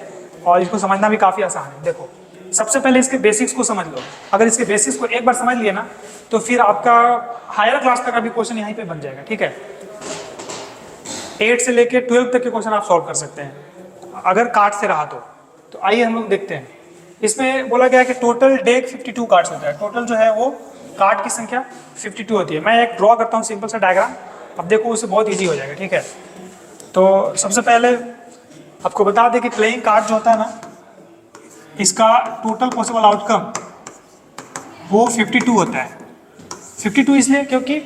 और इसको समझना भी काफ़ी आसान है। देखो सबसे पहले इसके बेसिक्स को समझ लो, अगर इसके बेसिक्स को एक बार समझ लिए ना तो फिर आपका हायर क्लास तक का भी क्वेश्चन यहीं पे बन जाएगा, ठीक है। 8 से लेके 12 तक के क्वेश्चन आप सॉल्व कर सकते हैं अगर कार्ड से रहा तो आइए हम लोग देखते हैं। इसमें बोला गया है कि टोटल डेक 52 कार्ड्स होता है, टोटल जो है वो कार्ड की संख्या 52 होती है। मैं एक ड्रॉ करता हूँ सिंपल सा डायग्राम, अब देखो उससे बहुत इजी हो जाएगा, ठीक है। तो सबसे पहले आपको बता दें कि प्लेइंग कार्ड जो होता है ना, इसका टोटल पॉसिबल आउटकम वो 52 होता है। 52 इसलिए क्योंकि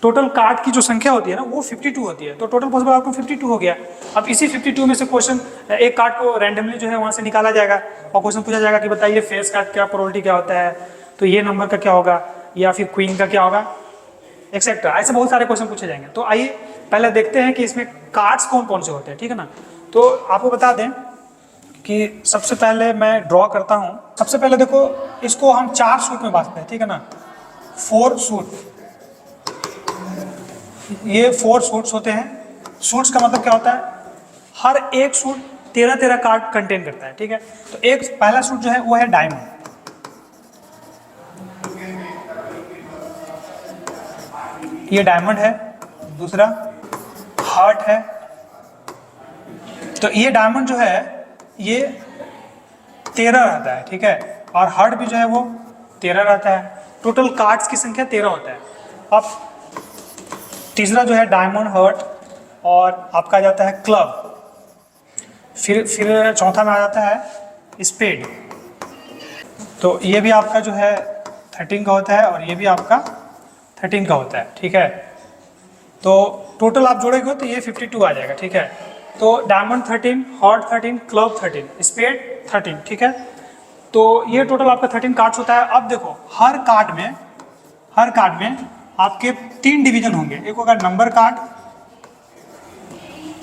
टोटल कार्ड की जो संख्या होती है ना वो 52 होती है, तो टोटल पॉसिबल आउटकम 52 हो गया। अब इसी 52 में से क्वेश्चन, एक कार्ड को रैंडमली जो है वहाँ से निकाला जाएगा और क्वेश्चन पूछा जाएगा कि बताइए फेस कार्ड क्या प्रोबेबिलिटी क्या होता है, तो ये नंबर का क्या होगा, या फिर क्वीन का क्या होगा, एक्सेट्रा, ऐसे बहुत सारे क्वेश्चन पूछे जाएंगे। तो आइए पहले देखते हैं कि इसमें कार्ड्स कौन कौन से होते हैं, ठीक है ना। तो आपको बता दें कि सबसे पहले मैं ड्रॉ करता हूँ। सबसे पहले देखो इसको हम 4 सूट में बांटते हैं, ठीक है ना, 4 सूट, ये 4 सूट्स होते हैं। सूट्स का मतलब क्या होता है, हर एक सूट 13 कार्ड कंटेन करता है, ठीक है। तो एक पहला सूट जो है वो है डायमंड, ये डायमंड है। दूसरा हार्ट है, तो ये डायमंड जो है ये 13 रहता है, ठीक है, और हार्ट भी जो है वो 13 रहता है। टोटल कार्ड्स की संख्या 13 होता है। अब तीसरा जो है डायमंड, हार्ट, और आपका आ जाता है क्लब, फिर चौथा में आ जाता है स्पेड। तो ये भी आपका जो है 13 का होता है और ये भी आपका 13 का होता है, ठीक है। तो टोटल आप जोड़ेंगे तो ये 52 आ जाएगा, ठीक है। तो डायमंड 13, हार्ट 13, क्लब 13, स्पेड 13, ठीक है। तो ये टोटल आपका 13 कार्ड्स होता है। अब देखो हर कार्ड में आपके 3 डिवीजन होंगे, एक होगा नंबर कार्ड,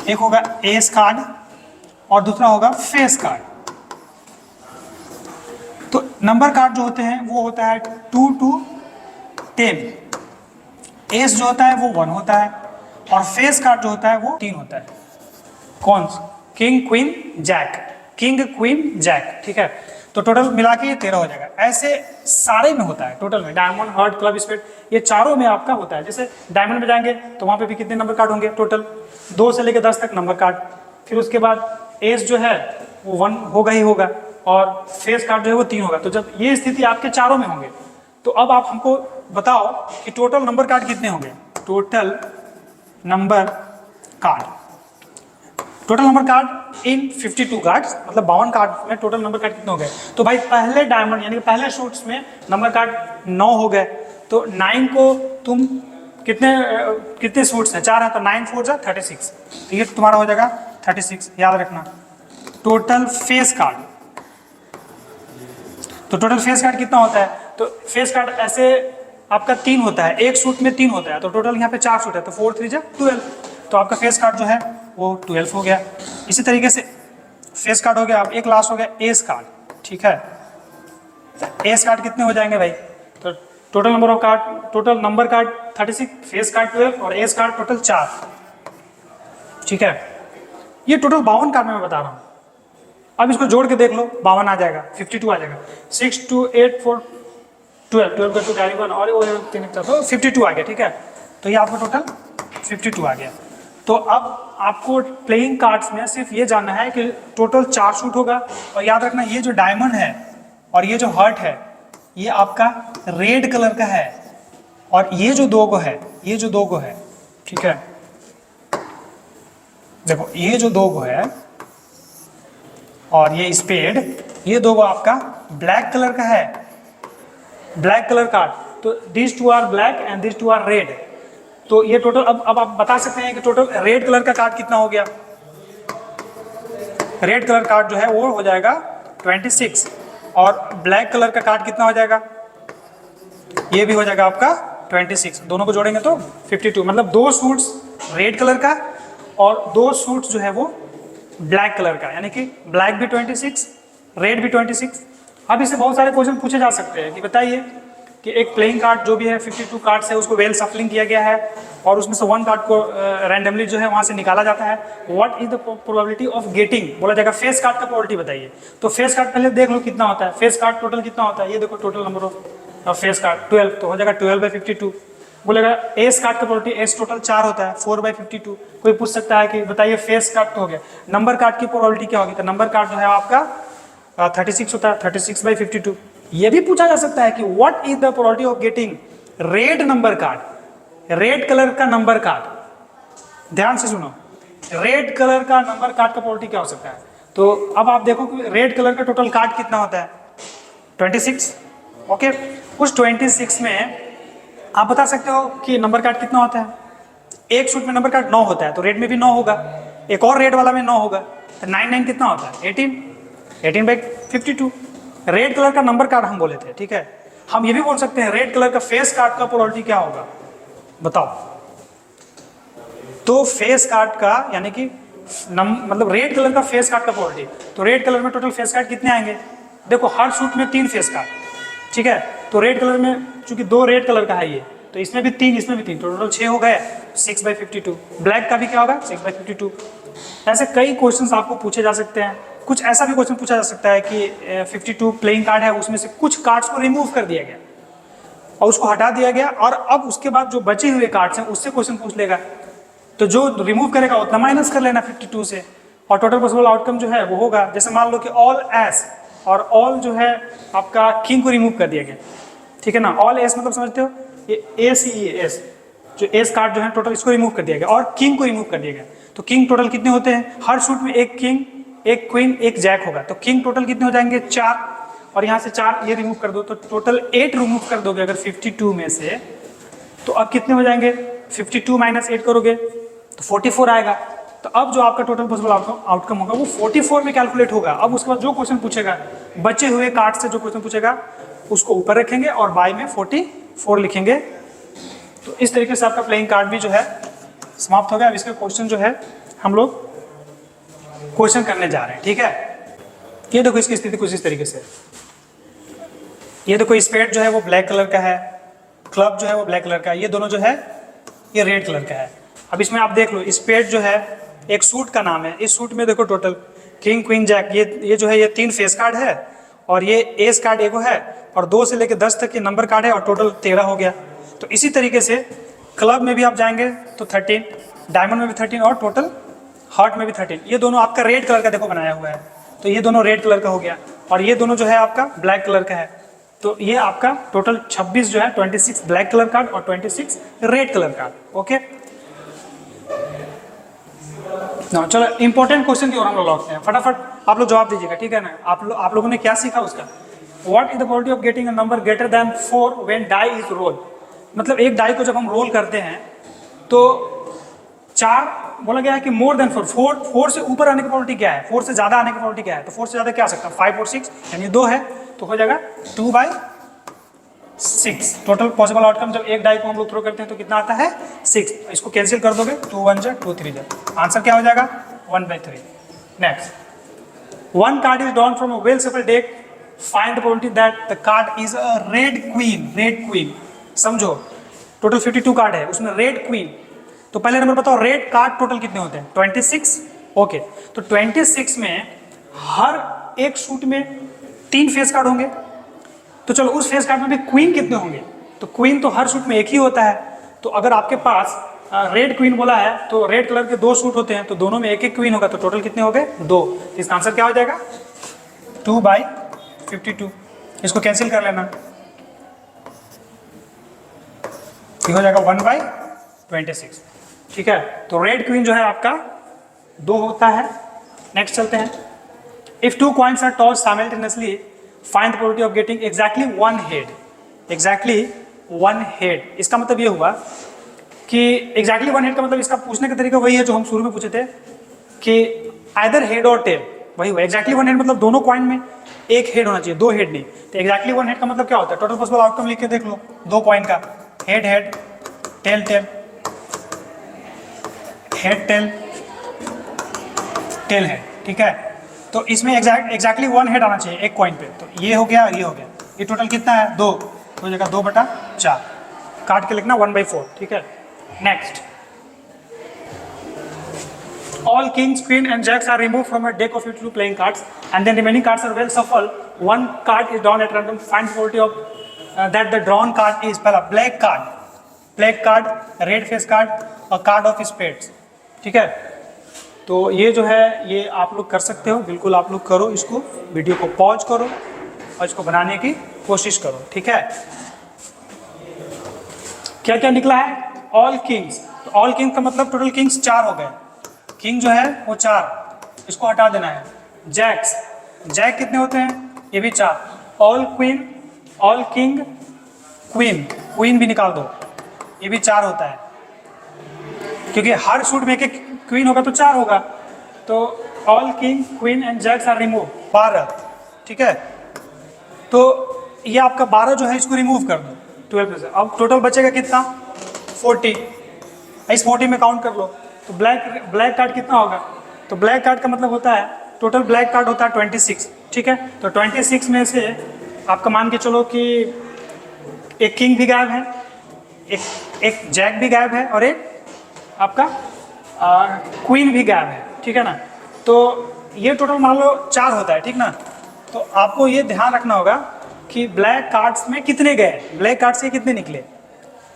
एक होगा एस कार्ड, और दूसरा होगा फेस कार्ड। तो नंबर कार्ड जो होते हैं वो होता है 2 to 10, एस जो होता है वो 1 होता है, और फेस कार्ड जो होता है वो 3 होता है। कौन? King queen jack, king queen jack, ठीक है। तो टोटल मिला के ये 13 हो जाएगा। ऐसे सारे में होता है टोटल में, डायमंड, हार्ट, क्लब, स्पेड, ये चारों में आपका होता है। जैसे डायमंड में जाएंगे तो वहाँ पे भी कितने नंबर कार्ड होंगे टोटल, 2 से लेकर 10 तक नंबर कार्ड। फिर उसके बाद एस जो है वो 1 होगा ही होगा, और फेस कार्ड जो है वो 3 होगा। तो जब ये स्थिति आपके चारों में होंगे तो अब आप हमको बताओ कि टोटल नंबर कार्ड कितने होंगे। Total number card, total number card in 52 cards, मतलब 52 कार्ड में टोटल नंबर कार्ड कितने हो गए। तो भाई पहले डायमंड यानी कि पहले शूट्स में नंबर कार्ड 9 हो गए, तो 9 को तुम कितने शूट्स हैं, 4 है, तो 9 4 जा 36, तो ये तुम्हारा हो जाएगा 36, याद रखना। टोटल फेस कार्ड, तो टोटल फेस कार्ड कितना होता है, तो फेस कार्ड ऐसे आपका 3 होता है, एक शूट में 3 होता है, तो टोटल यहाँ पे 4 शूट है, तो 4 3 जा 12, तो आपका फेस कार्ड जो है वो 12 हो गया। इसी तरीके से फेस कार्ड हो गया। अब एक लास्ट हो गया एस कार्ड, ठीक है। एस कार्ड कितने हो जाएंगे भाई, तो total number of card, total number card 36, face card 12 और एस कार्ड टोटल 4, ठीक है। ये टोटल 52 कार्ड में मैं बता रहा हूँ। अब इसको जोड़ के देख लो, 52 आ जाएगा, 52 आ जाएगा, 6 2 8 4 12, 12 का 2 कैरी 1 और 3 तो 52 आ गया, ठीक है। तो ये आपका टोटल 52 आ गया। तो अब आपको प्लेइंग कार्ड्स में सिर्फ ये जानना है कि टोटल 4 शूट होगा, और याद रखना ये जो डायमंड है और ये जो हार्ट है ये आपका रेड कलर का है, और ये जो 2 गो है, ये जो 2 गो है, ठीक है। देखो ये जो 2 गो है और ये स्पेड, ये 2 गो आपका ब्लैक कलर का है, ब्लैक कलर कार्ड। तो this 2 are black and this 2 are red. तो ये टोटल अब आप बता सकते हैं कि टोटल रेड कलर का कार्ड कितना हो गया। रेड कलर कार्ड जो है वो हो जाएगा 26, और ब्लैक कलर का कार्ड कितना हो जाएगा, ये भी हो जाएगा आपका 26। दोनों को जोड़ेंगे तो 52, मतलब 2 सूट्स रेड कलर का और 2 सूट्स जो है वो ब्लैक कलर का, यानी कि ब्लैक भी 26, रेड भी 26। अब इससे बहुत सारे क्वेश्चन पूछे जा सकते हैं कि बताइए कि एक प्लेइंग कार्ड जो भी है 52 कार्ड्स है उसको वेल सफलिंग किया गया है, और उसमें से 1 कार्ड को रैंडमली जो है वहाँ से निकाला जाता है। What is the probability of getting, बोला जाएगा फेस कार्ड का प्रोबेबिलिटी बताइए। तो फेस कार्ड पहले देख लो कितना होता है, फेस कार्ड टोटल कितना होता है, ये देखो total number of face card 12, तो हो जाएगा 12/52। बोलेगा एस कार्ड का प्रोबेबिलिटी, एस टोटल 4 होता है, 4/52। कोई पूछ सकता है कि बताइए फेस कार्ड तो हो गया, नंबर कार्ड की प्रोबेबिलिटी क्या होगी, तो नंबर कार्ड जो है आपका 36 होता है, 36/52। ये भी पूछा जा सकता है कि what is the probability of getting red number card, red colour का नंबर कार्ड। ध्यान से सुनो, रेड कलर का नंबर कार्ड का प्रोबेबिलिटी क्या हो सकता है। तो अब आप देखो कि रेड कलर का टोटल कार्ड कितना होता है, 26, ओके। उस 26 में आप बता सकते हो कि नंबर कार्ड कितना होता है। एक शूट में नंबर कार्ड 9 होता है, तो रेड में भी 9 होगा, एक और रेड वाला में 9 होगा, तो 9 9 कितना होता है 18, 18/52। रेड कलर का नंबर कार्ड हम बोले थे, ठीक है। हम ये भी बोल सकते हैं रेड कलर का फेस कार्ड का प्रोबेबिलिटी क्या होगा, बताओ। तो फेस कार्ड का यानी कि मतलब रेड कलर का फेस कार्ड का प्रोबेबिलिटी, तो रेड कलर में टोटल फेस कार्ड कितने आएंगे। देखो हर शूट में 3 फेस कार्ड, ठीक है। तो रेड कलर में चूंकि 2 रेड कलर का है ये, तो इसमें भी 3, इसमें भी 3, तो टोटल 6 हो गए, 6/52। ब्लैक का भी क्या होगा 6/52। ऐसे कई क्वेश्चंस आपको पूछे जा सकते हैं। कुछ ऐसा भी क्वेश्चन पूछा जा सकता है कि 52 प्लेइंग कार्ड है, उसमें से कुछ कार्ड्स को रिमूव कर दिया गया और उसको हटा दिया गया, और अब उसके बाद जो बचे हुए कार्ड्स हैं उससे क्वेश्चन पूछ लेगा, तो जो रिमूव करेगा उतना माइनस कर लेना 52 से, और टोटल पॉसिबल आउटकम जो है वो होगा। जैसे मान लो कि ऑल एस और ऑल जो है आपका किंग को रिमूव कर दिया गया, ठीक है ना। ऑल एस मतलब समझते हो, ये एस, जो एस कार्ड जो है टोटल इसको रिमूव कर दिया गया, और किंग को रिमूव कर दिया गया। तो किंग टोटल कितने होते हैं, हर शूट में एक किंग, एक क्वीन, एक जैक होगा, तो किंग टोटल कितने हो जाएंगे 4, और यहाँ से 4 ये रिमूव कर दो, तो टोटल 8 रिमूव कर दोगे अगर 52 में से, तो अब कितने हो जाएंगे 52 - 8 करोगे तो 44 आएगा। तो अब जो आपका टोटल पॉसिबल आउटकम होगा वो 44 में कैलकुलेट होगा। अब उसके बाद जो क्वेश्चन पूछेगा, बचे हुए कार्ड से जो क्वेश्चन पूछेगा उसको ऊपर रखेंगे और बाय में 44 लिखेंगे। तो इस तरीके से आपका प्लेइंग कार्ड भी जो है समाप्त हो गया। अब इसके क्वेश्चन जो है हम लोग क्वेश्चन करने जा रहे हैं, ठीक है। ये देखो इसकी स्थिति कुछ इस तरीके से, ये देखो स्पेड जो है वो ब्लैक कलर का है, क्लब जो है वो ब्लैक कलर का है, ये दोनों जो है ये रेड कलर का है। अब इसमें आप देख लो स्पेड जो है एक सूट का नाम है, इस सूट में देखो टोटल किंग, क्वीन, जैक, ये जो है ये 3 फेस कार्ड है और ये एस कार्ड एगो है, और 2 से लेकर 10 तक ये नंबर कार्ड है, और टोटल 13 हो गया। तो इसी तरीके से क्लब में भी आप जाएंगे तो 13, डायमंड में भी 13, और टोटल हार्ट में भी 13। ये दोनों आपका रेड कलर का देखो बनाया हुआ है, तो ये दोनों रेड कलर का हो गया, और ये दोनों जो है आपका ब्लैक कलर का है। तो ये आपका टोटल 26 जो है, 26 ब्लैक कलर कार्ड और 26 रेड कलर कार्ड। ओके ना, चलो इंपॉर्टेंट क्वेश्चन की ओर हम लोग लौटते हैं, फटाफट आप लोग जवाब दीजिएगा, ठीक है ना। आप लोगों ने क्या सीखा उसका, what is the probability of getting a number greater than 4 when die is roll. मतलब एक डाई को जब हम रोल करते हैं तो 4 बोला गया है कि मोर देन 4 से ऊपर आने की प्रोबेबिलिटी क्या है, 4 से ज्यादा आने की प्रोबेबिलिटी क्या है। तो 4 से ज्यादा क्या आ सकता है, 5 और 6, यानी 2 है, तो हो जाएगा 2/6। टोटल पॉसिबल आउटकम जब एक डाई को हम लोग थ्रो करते हैं तो कितना आता है, 6। इसको कैंसिल कर दोगे, 2 1 जा 2 3 जा, आंसर क्या हो जाएगा 1/3। Next, one card is drawn from a well shuffled deck, find the probability that the card is a red queen। समझो टोटल 52 कार्ड है, उसमें रेड क्वीन। तो पहले नंबर बताओ, रेड कार्ड टोटल कितने होते हैं, 26। ओके, तो 26 में हर एक सूट में 3 फेस कार्ड होंगे। तो चलो उस फेस कार्ड में भी क्वीन कितने होंगे, तो क्वीन तो हर सूट में एक ही होता है। तो अगर आपके पास रेड क्वीन बोला है तो रेड कलर के 2 सूट होते हैं, तो दोनों में एक एक क्वीन होगा, तो टोटल कितने हो गए 2। इसका आंसर क्या हो जाएगा 2/52। इसको कैंसिल कर लेना, ये हो जाएगा 1/26। ठीक है, तो रेड क्वीन जो है आपका 2 होता है। नेक्स्ट चलते हैं, if 2 coins are toss simultaneously find the probability of getting exactly 1 head. Exactly 1 head, इसका मतलब ये हुआ कि एग्जैक्टली 1 हेड का मतलब, इसका पूछने का तरीका वही है जो हम शुरू में पूछे थे कि आइदर हेड और टेल, वही हुआ। एग्जैक्टली 1 हेड मतलब दोनों कॉइन में एक हेड होना चाहिए, 2 हेड नहीं। तो एग्जैक्टली 1 हेड का मतलब क्या होता है, टोटल पॉसिबल आउटकम लिख के देख लो, 2 कॉइन का, head head, tail tail, head tail, tail head. ठीक है, तो इसमें एग्जैक्टली 1 हेड आना चाहिए एक कॉइन पे। तो ये हो गया, ये हो गया, ये टोटल कितना है 2, तो हो जाएगा 2/4, काट के लिखना 1/4। ठीक है, next, all kings, queen and jacks are removed from a deck of 52 playing cards, and then remaining cards are well shuffled. One card is drawn at random. Find the probability of that the drawn card is पहला black card, red face card, और card of spades। ठीक है, तो ये जो है ये आप लोग कर सकते हो, बिल्कुल आप लोग करो इसको, वीडियो को पॉज करो और इसको बनाने की कोशिश करो। ठीक है, क्या क्या निकला है, ऑल किंग्स। तो ऑल किंग का मतलब टोटल किंग्स 4 हो गए, किंग जो है वो 4, इसको हटा देना है। जैक्स, जैक कितने होते हैं, ये भी 4। All queen, all king, queen, queen भी निकाल दो, ये भी 4 होता है, क्योंकि हर सूट में एक एक क्वीन होगा तो 4 होगा। तो all king, queen and jacks are remove, 12। ठीक है, तो ये आपका 12 जो है इसको रिमूव कर दो 12 से। अब टोटल बचेगा कितना, 40। इस 40 में काउंट कर लो, तो ब्लैक कार्ड कितना होगा, तो ब्लैक कार्ड का मतलब होता है, टोटल ब्लैक कार्ड होता है 26। ठीक है, तो 26 में से आपका मान के चलो कि एक किंग भी गायब है, एक जैक भी गायब है, और एक आपका क्वीन भी गायब है। ठीक है ना, तो ये टोटल मान लो 4 होता है। ठीक ना, तो आपको ये ध्यान रखना होगा कि ब्लैक कार्ड्स में कितने गए, ब्लैक कार्ड से कितने निकले।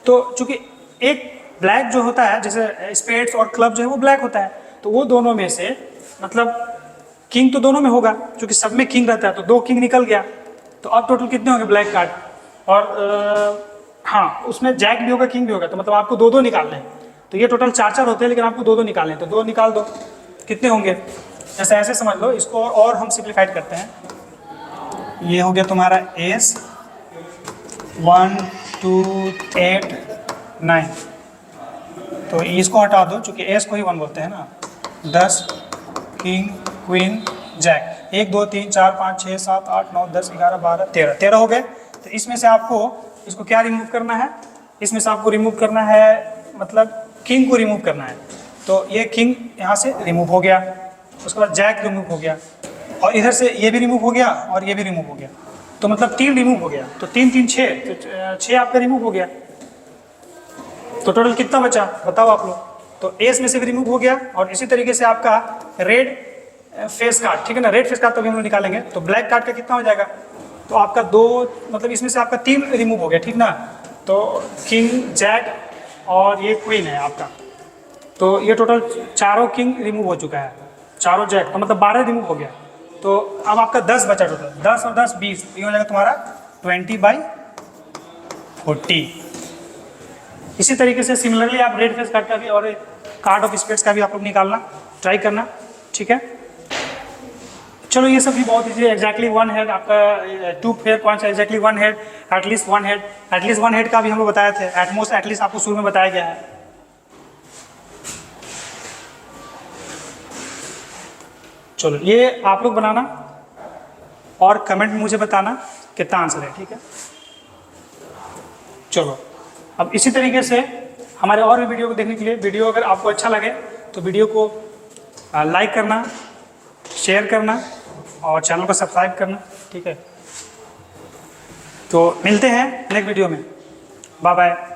तो चूंकि एक ब्लैक जो होता है, जैसे स्पेड्स और क्लब जो है वो ब्लैक होता है, तो वो दोनों में से मतलब किंग तो दोनों में होगा, क्योंकि सब में किंग रहता है, तो 2 किंग निकल गया। तो अब टोटल कितने होंगे ब्लैक कार्ड, और हाँ उसमें जैक भी होगा, किंग भी होगा, तो मतलब आपको 2-2 निकालने हैं। तो ये टोटल 4-4 होते हैं, लेकिन आपको 2-2 निकालने हैं, तो 2 निकाल दो, कितने होंगे, जैसे ऐसे समझ लो इसको। और हम सिंप्लीफाइड करते हैं, ये हो गया तुम्हारा एस 1 2 8 9, तो इसको हटा दो, चूंकि एस को ही 1 बोलते हैं ना। 10 किंग, क्वीन, जैक, 1 2 3 4 5 6 7 8 9 10 11 12 13 हो गए। तो इसमें से आपको इसको क्या रिमूव करना है, इसमें से आपको रिमूव करना है, मतलब किंग को रिमूव करना है। तो ये किंग यहाँ से रिमूव हो गया, उसके बाद जैक रिमूव हो गया, और इधर से ये भी रिमूव हो गया, और ये भी रिमूव हो गया। तो मतलब 3 रिमूव हो गया, तो 3 3 6, तो 6 आपका रिमूव हो गया। तो टोटल कितना बचा बताओ आप लोग। तो एस में से भी रिमूव हो गया, और इसी तरीके से आपका रेड फेस कार्ड, ठीक है ना, रेड फेस कार्ड तो अभी हम लोग निकालेंगे। तो ब्लैक कार्ड का कितना हो जाएगा, तो आपका 2, मतलब इसमें से आपका 3 रिमूव हो गया, ठीक ना। तो किंग, जैक और ये क्वीन है आपका, तो ये टोटल 4 किंग रिमूव हो चुका है, 4 जैक, तो मतलब 12 रिमूव हो गया। तो अब आपका 10 बचा टोटल, 10 और 10 20, ये हो जाएगा तुम्हारा 20/40। इसी तरीके से सिमिलरली आप रेड फेस कार्ड का भी और कार्ड ऑफ स्पेड्स का भी आप लोग निकालना ट्राई करना, ठीक है। चलो ये सब भी बहुत इजी है। एग्जैक्टली 1 हेड आपका 2 fair points, exactly 1 head, at least 1 head, at least 1 head का भी हम लोग बताए थे, एटमोस्ट एटलीस्ट आपको शुरू में बताया गया है। चलो ये आप लोग बनाना और कमेंट में मुझे बताना कितना आंसर है, ठीक है। चलो अब इसी तरीके से हमारे और भी वीडियो को देखने के लिए, वीडियो अगर आपको अच्छा लगे तो वीडियो को लाइक करना, शेयर करना और चैनल को सब्सक्राइब करना, ठीक है। तो मिलते हैं नेक्स्ट वीडियो में, बाय बाय।